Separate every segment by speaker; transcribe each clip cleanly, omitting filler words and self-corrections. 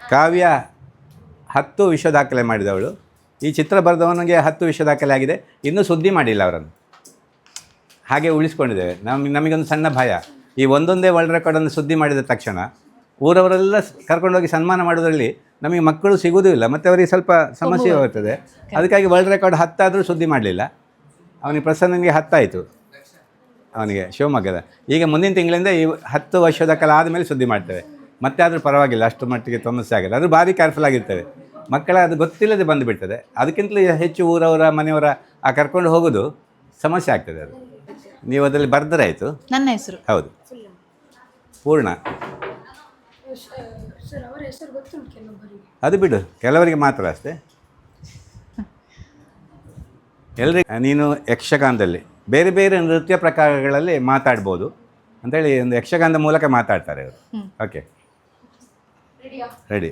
Speaker 1: ಕಾವ್ಯ 10 ವಿಶ್ವ ದಾಖಲೆ ಮಾಡಿದವಳು. ಈ ಚಿತ್ರ ಬರೆದವನಿಗೆ 10 ವಿಶ್ವ ದಾಖಲೆ ಆಗಿದೆ. ಇನ್ನೂ ಸುದ್ದಿ ಮಾಡಿಲ್ಲ ಅವರನ್ನು, ಹಾಗೆ ಉಳಿಸ್ಕೊಂಡಿದ್ದೇವೆ. ನಮಗೊಂದು ಸಣ್ಣ ಭಯ, ಈ ಒಂದೊಂದೇ ವರ್ಲ್ಡ್ ರೆಕಾರ್ಡನ್ನು ಸುದ್ದಿ ಮಾಡಿದ ತಕ್ಷಣ ಊರವರೆಲ್ಲ ಕರ್ಕೊಂಡೋಗಿ ಸನ್ಮಾನ ಮಾಡೋದ್ರಲ್ಲಿ ನಮಗೆ ಮಕ್ಕಳು ಸಿಗೋದೂ ಇಲ್ಲ, ಮತ್ತು ಅವರಿಗೆ ಸ್ವಲ್ಪ ಸಮಸ್ಯೆ ಹೋಗ್ತದೆ. ಅದಕ್ಕಾಗಿ ವರ್ಲ್ಡ್ ರೆಕಾರ್ಡ್ 10 ಆದರೂ ಸುದ್ದಿ ಮಾಡಲಿಲ್ಲ. ಅವನಿಗೆ ಪ್ರಸನ್ನನಿಗೆ 10 ಆಯಿತು, ಅವನಿಗೆ ಶಿವಮೊಗ್ಗದ. ಈಗ ಮುಂದಿನ ತಿಂಗಳಿಂದ ಈ 10 ವರ್ಷದ ಕಾಲ ಆದಮೇಲೆ ಸುದ್ದಿ ಮಾಡ್ತೇವೆ. ಮತ್ತೆ ಆದರೂ ಪರವಾಗಿಲ್ಲ, ಅಷ್ಟು ಮಟ್ಟಿಗೆ ಸಮಸ್ಯೆ ಆಗಿಲ್ಲ. ಅದು ಭಾರಿ ಕೇರ್ಫುಲ್ ಆಗಿರ್ತೇವೆ. ಮಕ್ಕಳ ಅದು ಗೊತ್ತಿಲ್ಲದೆ ಬಂದುಬಿಡ್ತದೆ. ಅದಕ್ಕಿಂತಲೂ ಹೆಚ್ಚು ಊರವರ ಮನೆಯವರ ಆ ಕರ್ಕೊಂಡು ಹೋಗೋದು ಸಮಸ್ಯೆ ಆಗ್ತದೆ. ಅದು ನೀವು ಅದರಲ್ಲಿ ಬರೆದ್ರೆ ಆಯಿತು.
Speaker 2: ನನ್ನ ಹೆಸರು
Speaker 1: ಹೌದು, ಪೂರ್ಣ. ಅದು ಬಿಡು, ಕೆಲವರಿಗೆ ಮಾತ್ರ ಅಷ್ಟೇ. ಎಲ್ಲರಿಗೆ ನೀನು ಯಕ್ಷಗಾನದಲ್ಲಿ ಬೇರೆ ಬೇರೆ ನೃತ್ಯ ಪ್ರಕಾರಗಳಲ್ಲಿ ಮಾತಾಡ್ಬೋದು ಅಂತೇಳಿ ಒಂದು ಯಕ್ಷಗಾನದ ಮೂಲಕ ಮಾತಾಡ್ತಾರೆ ಅವರು. Okay, ready.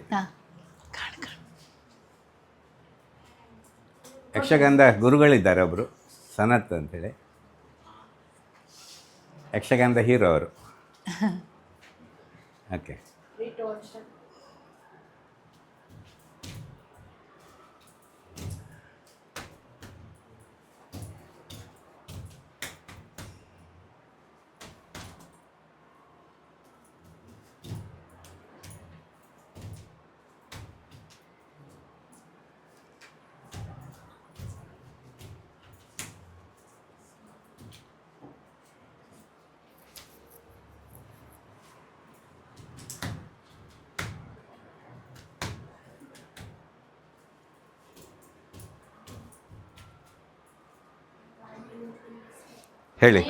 Speaker 1: ಯಕ್ಷಗಾನದ ಗುರುಗಳಿದ್ದಾರೆ ಒಬ್ಬರು, ಸನತ್ ಅಂತೇಳಿ, ಯಕ್ಷಗಾನದ ಹೀರೋ ಅವರು. ಓಕೆ, ಹೇಳಿ.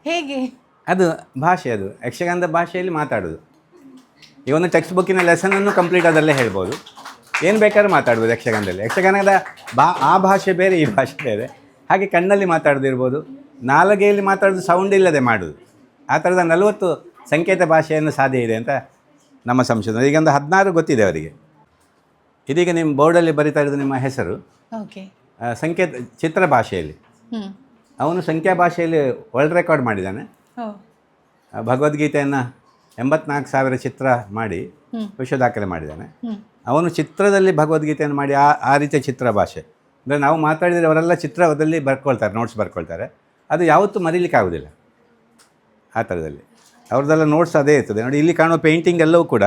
Speaker 2: ಹೇಗೆ?
Speaker 1: ಅದು ಭಾಷೆ, ಅದು ಯಕ್ಷಗಾನದ ಭಾಷೆಯಲ್ಲಿ ಮಾತಾಡೋದು. ಈ ಒಂದು ಟೆಕ್ಸ್ಟ್ ಬುಕ್ಕಿನ ಲೆಸನನ್ನು ಕಂಪ್ಲೀಟ್ ಅದರಲ್ಲೇ ಹೇಳ್ಬೋದು. ಏನು ಬೇಕಾದ್ರೂ ಮಾತಾಡ್ಬೋದು ಯಕ್ಷಗಾನದಲ್ಲಿ. ಯಕ್ಷಗಾನದ ಆ ಭಾಷೆ ಬೇರೆ, ಈ ಭಾಷೆ ಬೇರೆ. ಹಾಗೆ ಕಣ್ಣಲ್ಲಿ ಮಾತಾಡೋದಿರ್ಬೋದು, ನಾಲಿಗೆಯಲ್ಲಿ ಮಾತಾಡೋದು, ಸೌಂಡ್ ಇಲ್ಲದೆ ಮಾಡೋದು. ಆ ಥರದ 40 ಸಂಕೇತ ಭಾಷೆಯನ್ನು ಸಾಧ್ಯ ಇದೆ ಅಂತ ನಮ್ಮ ಸಂಶೋಧನೆ. ಈಗ ಒಂದು 16 ಗೊತ್ತಿದೆ ಅವರಿಗೆ. ಇದೀಗ ನಿಮ್ಮ ಬೋರ್ಡಲ್ಲಿ ಬರಿತಾ ಇರೋದು ನಿಮ್ಮ ಹೆಸರು.
Speaker 2: ಓಕೆ.
Speaker 1: ಸಂಕೇತ ಚಿತ್ರ ಭಾಷೆಯಲ್ಲಿ, ಅವನು ಸಂಖ್ಯಾ ಭಾಷೆಯಲ್ಲಿ ವರ್ಲ್ಡ್ ರೆಕಾರ್ಡ್ ಮಾಡಿದ್ದಾನೆ. ಭಗವದ್ಗೀತೆಯನ್ನು 84,000 ಚಿತ್ರ ಮಾಡಿ ವಿಶ್ವ ದಾಖಲೆ ಮಾಡಿದ್ದಾನೆ. ಅವನು ಚಿತ್ರದಲ್ಲಿ ಭಗವದ್ಗೀತೆಯನ್ನು ಮಾಡಿ ಆ ರೀತಿಯ ಚಿತ್ರ ಭಾಷೆ. ಅಂದರೆ ನಾವು ಮಾತಾಡಿದರೆ ಅವರೆಲ್ಲ ಚಿತ್ರದಲ್ಲಿ ಬರ್ಕೊಳ್ತಾರೆ, ನೋಟ್ಸ್ ಬರ್ಕೊಳ್ತಾರೆ. ಅದು ಯಾವತ್ತೂ ಮರೀಲಿಕ್ಕಾಗೋದಿಲ್ಲ. ಆ ಥರದಲ್ಲಿ ಅವ್ರದ್ದೆಲ್ಲ ನೋಟ್ಸ್ ಅದೇ ಇರ್ತದೆ. ನೋಡಿ, ಇಲ್ಲಿ ಕಾಣುವ ಪೇಂಟಿಂಗ್ ಎಲ್ಲವೂ ಕೂಡ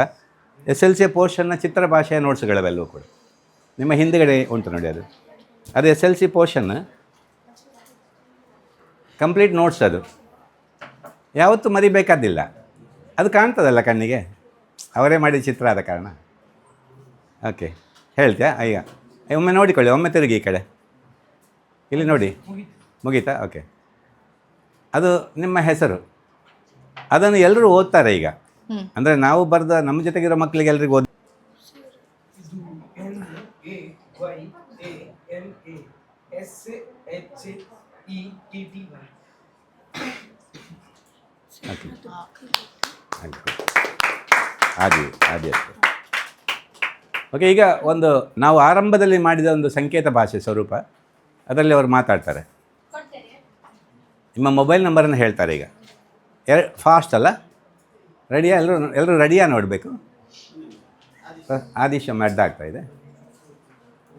Speaker 1: SLC ಪೋರ್ಷನ್ನ ಚಿತ್ರ ಭಾಷೆಯ ನೋಟ್ಸ್ಗಳೆಲ್ಲವೂ ಕೂಡ ನಿಮ್ಮ ಹಿಂದುಗಡೆ ಉಂಟು ನೋಡಿ. ಅದು SLC ಪೋರ್ಷನ್ ಕಂಪ್ಲೀಟ್ ನೋಟ್ಸ್. ಅದು ಯಾವತ್ತೂ ಮರಿಬೇಕಾದಿಲ್ಲ. ಅದು ಕಾಣ್ತದಲ್ಲ ಕಣ್ಣಿಗೆ, ಅವರೇ ಮಾಡಿದ ಚಿತ್ರ ಆದ ಕಾರಣ. ಓಕೆ, ಹೇಳ್ತೀಯಾ? ಈಗ ಒಮ್ಮೆ ನೋಡಿಕೊಳ್ಳಿ, ಒಮ್ಮೆ ತಿರುಗಿ ಈ ಕಡೆ, ಇಲ್ಲಿ ನೋಡಿ. ಮುಗೀತಾ? ಓಕೆ. ಅದು ನಿಮ್ಮ ಹೆಸರು. ಅದನ್ನು ಎಲ್ಲರೂ ಓದ್ತಾರೆ ಈಗ. ಅಂದರೆ ನಾವು ಬರೆದ ನಮ್ಮ ಜೊತೆಗಿರೋ ಮಕ್ಕಳಿಗೆ ಎಲ್ರಿಗೂ ಓದಿ. ಓಕೆ, ಈಗ ಒಂದು ನಾವು ಆರಂಭದಲ್ಲಿ ಮಾಡಿದ ಒಂದು ಸಂಕೇತ ಭಾಷೆ ಸ್ವರೂಪ, ಅದರಲ್ಲಿ ಅವರು ಮಾತಾಡ್ತಾರೆ. ನಿಮ್ಮ ಮೊಬೈಲ್ ನಂಬರನ್ನು ಹೇಳ್ತಾರೆ. ಈಗ ಫಾಸ್ಟ್ ಅಲ್ಲ? ರೆಡಿಯಾ? ಎಲ್ಲರೂ ರೆಡಿಯಾ? ನೋಡಬೇಕು. ಆದಿಶ ಅಡ್ಡ ಆಗ್ತಾ ಇದೆ.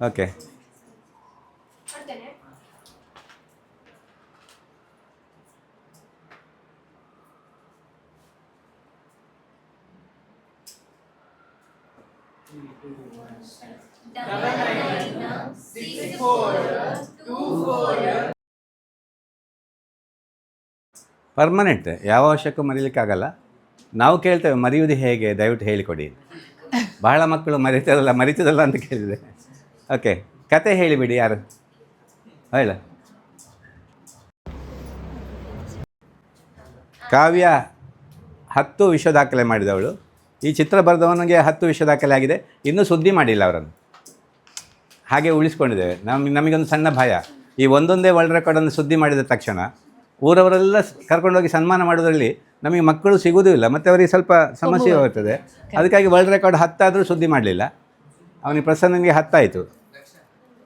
Speaker 1: ಓಕೆ, ಪರ್ಮನೆಂಟ್, ಯಾವ ಅವಶ್ಯಕ್ಕೂ ಮರೀಲಿಕ್ಕಾಗಲ್ಲ. ನಾವು ಕೇಳ್ತೇವೆ, ಮರೆಯುವುದು ಹೇಗೆ, ದಯವಿಟ್ಟು ಹೇಳಿಕೊಡಿ. ಬಹಳ ಮಕ್ಕಳು ಮರಿತದಲ್ಲ ಅಂತ ಕೇಳಿದೆ. ಓಕೆ, ಕತೆ ಹೇಳಿಬಿಡಿ. ಯಾರು ಹೇಳ? ಕಾವ್ಯ 10 ವಿಶ್ವ ದಾಖಲೆ ಮಾಡಿದವಳು. ಈ ಚಿತ್ರ ಬರೆದವನಿಗೆ 10 ವಿಶ್ವ ದಾಖಲೆ ಆಗಿದೆ. ಇನ್ನೂ ಸುದ್ದಿ ಮಾಡಿಲ್ಲ ಅವರನ್ನು, ಹಾಗೆ ಉಳಿಸ್ಕೊಂಡಿದ್ದೇವೆ. ನಮಗೊಂದು ಸಣ್ಣ ಭಯ, ಈ ಒಂದೊಂದೇ ವರ್ಲ್ಡ್ ರೆಕಾರ್ಡನ್ನು ಸುದ್ದಿ ಮಾಡಿದ ತಕ್ಷಣ ಊರವರೆಲ್ಲ ಕರ್ಕೊಂಡೋಗಿ ಸನ್ಮಾನ ಮಾಡೋದ್ರಲ್ಲಿ ನಮಗೆ ಮಕ್ಕಳು ಸಿಗೋದೂ ಇಲ್ಲ, ಮತ್ತು ಅವರಿಗೆ ಸ್ವಲ್ಪ ಸಮಸ್ಯೆ ಹೋಗ್ತದೆ. ಅದಕ್ಕಾಗಿ ವರ್ಲ್ಡ್ ರೆಕಾರ್ಡ್ 10 ಆದರೂ ಸುದ್ದಿ ಮಾಡಲಿಲ್ಲ. ಅವನಿಗೆ ಪ್ರಸನ್ನನಿಗೆ 10 ಆಯಿತು,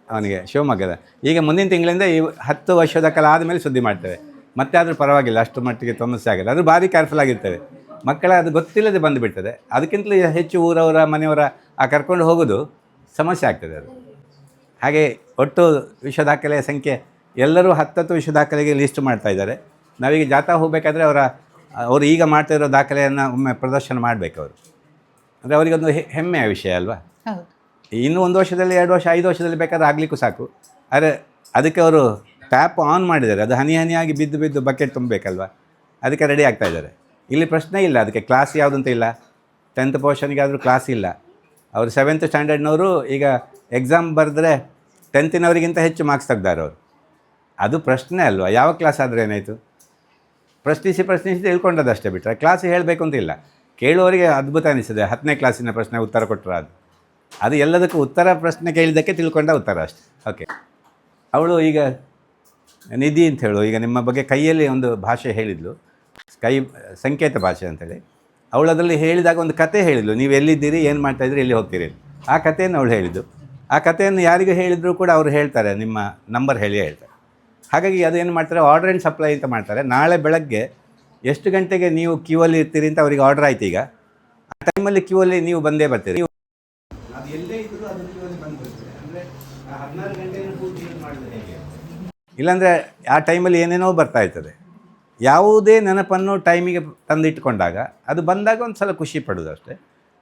Speaker 1: ಅವನಿಗೆ ಶಿವಮೊಗ್ಗದ. ಈಗ ಮುಂದಿನ ತಿಂಗಳಿಂದ ಈ 10 ವರ್ಷದ ಕಾಲ ಆದಮೇಲೆ ಸುದ್ದಿ ಮಾಡ್ತೇವೆ. ಮತ್ತೆ ಆದರೂ ಪರವಾಗಿಲ್ಲ, ಅಷ್ಟು ಮಟ್ಟಿಗೆ ಸಮಸ್ಯೆ ಆಗಿಲ್ಲ. ಅದು ಭಾರಿ ಕೇರ್ಫುಲ್ ಆಗಿರ್ತೇವೆ. ಮಕ್ಕಳ ಅದು ಗೊತ್ತಿಲ್ಲದೆ ಬಂದುಬಿಡ್ತದೆ. ಅದಕ್ಕಿಂತಲೂ ಹೆಚ್ಚು ಊರವರ ಮನೆಯವರ ಆ ಕರ್ಕೊಂಡು ಹೋಗೋದು ಸಮಸ್ಯೆ ಆಗ್ತದೆ ಅದು. ಹಾಗೆ ಒಟ್ಟು ವಿಶ್ವ ದಾಖಲೆಯ ಸಂಖ್ಯೆ ಎಲ್ಲರೂ 10 ವಿಶ್ವ ದಾಖಲೆಗೆ ಲಿಸ್ಟ್ ಮಾಡ್ತಾ ಇದ್ದಾರೆ. ನಾವೀಗ ಜಾಥಾ ಹೋಗಬೇಕಾದ್ರೆ ಅವರು ಈಗ ಮಾಡ್ತಾ ಇರೋ ದಾಖಲೆಯನ್ನು ಒಮ್ಮೆ ಪ್ರದರ್ಶನ ಮಾಡಬೇಕು ಅವರು. ಅಂದರೆ ಅವರಿಗೊಂದು ಹೆಮ್ಮೆಯ ವಿಷಯ ಅಲ್ವಾ. ಇನ್ನು 1 ವರ್ಷದಲ್ಲಿ 2 ವರ್ಷ 5 ವರ್ಷದಲ್ಲಿ ಬೇಕಾದ್ರೆ ಆಗಲಿಕ್ಕೂ ಸಾಕು. ಆದರೆ ಅದಕ್ಕೆ ಅವರು ಟ್ಯಾಪ್ ಆನ್ ಮಾಡಿದ್ದಾರೆ. ಅದು ಹನಿ ಹನಿಯಾಗಿ ಬಿದ್ದು ಬಿದ್ದು ಬಕೆಟ್ ತುಂಬಬೇಕಲ್ವ, ಅದಕ್ಕೆ ರೆಡಿ ಆಗ್ತಾ ಇದ್ದಾರೆ. ಇಲ್ಲಿ ಪ್ರಶ್ನೆ ಇಲ್ಲ, ಅದಕ್ಕೆ ಕ್ಲಾಸ್ ಯಾವುದಂತ ಇಲ್ಲ. 10th ಪೋರ್ಷನ್ಗೆ ಆದರೂ ಕ್ಲಾಸ್ ಇಲ್ಲ. ಅವರು 7th ಸ್ಟ್ಯಾಂಡರ್ಡ್ನವರು ಈಗ ಎಕ್ಸಾಮ್ ಬರೆದ್ರೆ 10th ಹೆಚ್ಚು ಮಾರ್ಕ್ಸ್ ತೆಗ್ದಾರೆ ಅವರು. ಅದು ಪ್ರಶ್ನೆ ಅಲ್ವಾ. ಯಾವ ಕ್ಲಾಸ್ ಆದರೆ ಏನಾಯಿತು, ಪ್ರಶ್ನಿಸಿ ತಿಳ್ಕೊಂಡದಷ್ಟೇ ಬಿಟ್ಟರೆ ಕ್ಲಾಸ್ ಹೇಳಬೇಕು ಅಂತ ಇಲ್ಲ. ಕೇಳುವವರಿಗೆ ಅದ್ಭುತ ಅನಿಸ್ತದೆ 10ನೇ ಕ್ಲಾಸಿನ ಪ್ರಶ್ನೆ ಉತ್ತರ ಕೊಟ್ಟರು. ಅದು ಎಲ್ಲದಕ್ಕೂ ಉತ್ತರ ಪ್ರಶ್ನೆ ಕೇಳಿದ್ದಕ್ಕೆ ತಿಳ್ಕೊಂಡ ಉತ್ತರ ಅಷ್ಟೆ. ಓಕೆ, ಅವಳು ಈಗ ನಿಧಿ ಅಂತ ಹೇಳು, ಈಗ ನಿಮ್ಮ ಬಗ್ಗೆ ಕೈಯಲ್ಲಿ ಒಂದು ಭಾಷೆ ಹೇಳಿದ್ಲು, ಕೈ ಸಂಕೇತ ಭಾಷೆ ಅಂತೇಳಿ. ಅವಳು ಅದರಲ್ಲಿ ಹೇಳಿದಾಗ ಒಂದು ಕತೆ ಹೇಳಿದ್ಲು, ನೀವು ಎಲ್ಲಿದ್ದೀರಿ, ಏನು ಮಾಡ್ತಾಯಿದ್ರಿ, ಎಲ್ಲಿ ಹೋಗ್ತೀರಿ. ಆ ಕಥೆಯನ್ನು ಅವಳು ಹೇಳಿದ್ದು. ಆ ಕಥೆಯನ್ನು ಯಾರಿಗೂ ಹೇಳಿದರೂ ಕೂಡ ಅವರು ಹೇಳ್ತಾರೆ, ನಿಮ್ಮ ನಂಬರ್ ಹೇಳಿ ಹೇಳ್ತಾರೆ. ಹಾಗಾಗಿ ಅದೇನು ಮಾಡ್ತಾರೆ, ಆರ್ಡರ್ ಆ್ಯಂಡ್ ಸಪ್ಲೈ ಅಂತ ಮಾಡ್ತಾರೆ. ನಾಳೆ ಬೆಳಗ್ಗೆ ಎಷ್ಟು ಗಂಟೆಗೆ ನೀವು ಕ್ಯೂವಲ್ಲಿ ಇರ್ತೀರಿ ಅಂತ ಅವರಿಗೆ ಆರ್ಡರ್ ಆಯ್ತು. ಈಗ ಆ ಟೈಮಲ್ಲಿ ಕ್ಯೂವಲ್ಲಿ ನೀವು ಬಂದೇ ಬರ್ತೀರಿ. ಅದು ಎಲ್ಲೇ ಇದ್ದರೂ ಅದು ಕ್ಯೂವಲ್ಲಿ ಬಂದುಬಿಡ್ತೀರಿ. ಅಂದರೆ 16 ಗಂಟೆಯನ್ನು ಪೂರ್ತಿ ಯೂಸ್ ಮಾಡಿದ್ರೆ ಹೇಗೆ, ಇಲ್ಲಾಂದರೆ ಆ ಟೈಮಲ್ಲಿ ಏನೇನೋ ಬರ್ತಾ ಇರ್ತದೆ. ಯಾವುದೇ ನೆನಪನ್ನು ಟೈಮಿಗೆ ತಂದಿಟ್ಕೊಂಡಾಗ ಅದು ಬಂದಾಗ ಒಂದು ಸಲ ಖುಷಿ ಪಡೋದು ಅಷ್ಟೇ.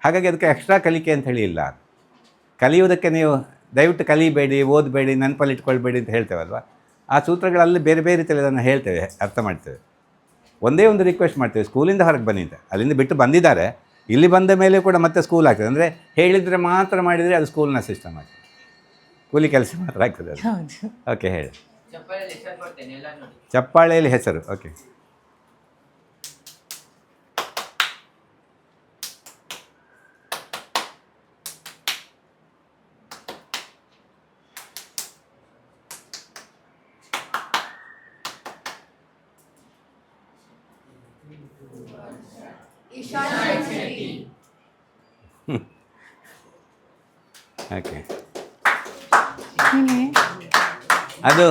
Speaker 1: ಹಾಗಾಗಿ ಅದಕ್ಕೆ ಎಕ್ಸ್ಟ್ರಾ ಕಲಿಕೆ ಅಂತ ಹೇಳಿ ಇಲ್ಲ. ಕಲಿಯೋದಕ್ಕೆ ನೀವು ದಯವಿಟ್ಟು ಕಲಿಬೇಡಿ, ಓದಬೇಡಿ, ನೆನಪಲ್ಲಿ ಇಟ್ಕೊಳ್ಬೇಡಿ ಅಂತ ಹೇಳ್ತೇವಲ್ವ. ಆ ಸೂತ್ರಗಳಲ್ಲಿ ಬೇರೆ ಬೇರೆ ರೀತಿಯಲ್ಲಿ ಅದನ್ನು ಹೇಳ್ತೇವೆ, ಅರ್ಥ ಮಾಡ್ತೇವೆ. ಒಂದೇ ಒಂದು ರಿಕ್ವೆಸ್ಟ್ ಮಾಡ್ತೇವೆ, ಸ್ಕೂಲಿಂದ ಹೊರಗೆ ಬನ್ನಿ ಅಂತ. ಅಲ್ಲಿಂದ ಬಿಟ್ಟು ಬಂದಿದ್ದಾರೆ, ಇಲ್ಲಿ ಬಂದ ಮೇಲೆ ಕೂಡ ಮತ್ತೆ ಸ್ಕೂಲ್ ಆಗ್ತದೆ. ಅಂದರೆ ಹೇಳಿದರೆ ಮಾತ್ರ ಮಾಡಿದರೆ ಅದು ಸ್ಕೂಲ್ನ ಸಿಸ್ಟಮ್ ಆಗ್ತದೆ, ಕೂಲಿ ಕೆಲಸ ಮಾತ್ರ ಆಗ್ತದೆ ಅದು. ಓಕೆ, ಹೇಳಿ. ಚಪ್ಪಾಳೆಯಲ್ಲಿ ಹೆಸರು. Okay, okay. ಅದು